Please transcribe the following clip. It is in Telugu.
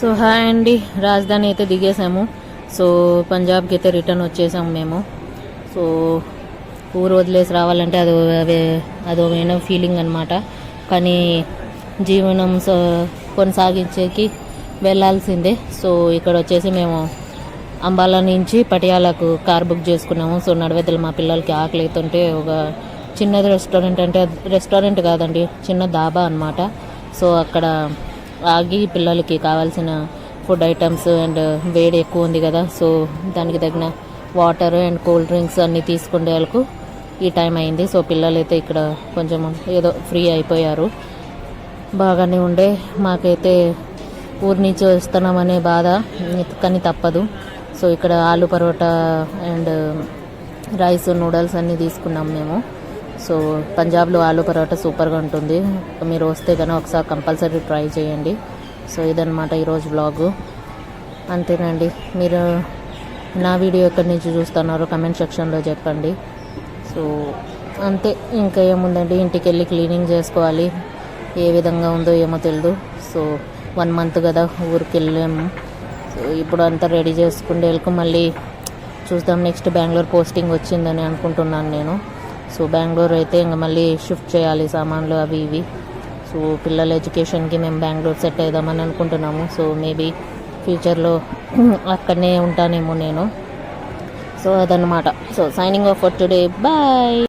సో హాయ్ అండి, రాజధాని అయితే దిగేసాము. సో పంజాబ్కి అయితే రిటర్న్ వచ్చేసాము మేము. సో ఊరు వదిలేసి రావాలంటే అదొక ఫీలింగ్ అనమాట. కానీ జీవనం కొనసాగించేకి వెళ్ళాల్సిందే. సో ఇక్కడ వచ్చేసి మేము అంబాలా నుంచి పటియాలకు కార్ బుక్ చేసుకున్నాము. సో నడవెద్దలు మా పిల్లలకి ఆకలి అవుతుంటే ఒక చిన్నది రెస్టారెంట్, అంటే రెస్టారెంట్ కాదండి, చిన్న దాబా అనమాట. సో అక్కడ ఆగి పిల్లలకి కావాల్సిన ఫుడ్ ఐటమ్స్ అండ్ వేడి ఎక్కువ ఉంది కదా, సో దానికి తగిన వాటర్ అండ్ కూల్ డ్రింక్స్ అన్నీ తీసుకునే వాళ్ళకు ఈ టైం అయింది. సో పిల్లలైతే ఇక్కడ కొంచెం ఏదో ఫ్రీ అయిపోయారు. బాగానే ఉండే. మాకైతే ఊరి నుంచి వస్తున్నామనే బాధ, కానీ తప్పదు. సో ఇక్కడ aloo paratha and rice noodles అన్నీ తీసుకున్నాం మేము. సో పంజాబ్లో ఆలు పరోటా సూపర్గా ఉంటుంది. మీరు వస్తే కనుక ఒకసారి కంపల్సరీ ట్రై చేయండి. సో ఇదన్నమాట ఈరోజు వ్లాగు. అంతేనండి. మీరు నా వీడియో ఎక్కడి నుంచి చూస్తున్నారో కమెంట్ సెక్షన్లో చెప్పండి. సో అంతే, ఇంకా ఏముందండి, ఇంటికి వెళ్ళి క్లీనింగ్ చేసుకోవాలి. ఏ విధంగా ఉందో ఏమో తెలియదు. సో 1 month కదా ఊరికి వెళ్ళాము. సో ఇప్పుడు అంతా రెడీ చేసుకుంటే వెళ్ళకు మళ్ళీ చూద్దాం. నెక్స్ట్ బెంగళూరు పోస్టింగ్ వచ్చిందని అనుకుంటున్నాను నేను. సో బెంగళూరు అయితే ఇంకా మళ్ళీ షిఫ్ట్ చేయాలి సామాన్లు అవి ఇవి. సో పిల్లల ఎడ్యుకేషన్కి మేము బెంగళూరు సెట్ అవుదామని అనుకుంటున్నాము. సో మేబీ ఫ్యూచర్లో అక్కడనే ఉంటానేమో నేను. సో అదన్నమాట. So signing off for today, bye.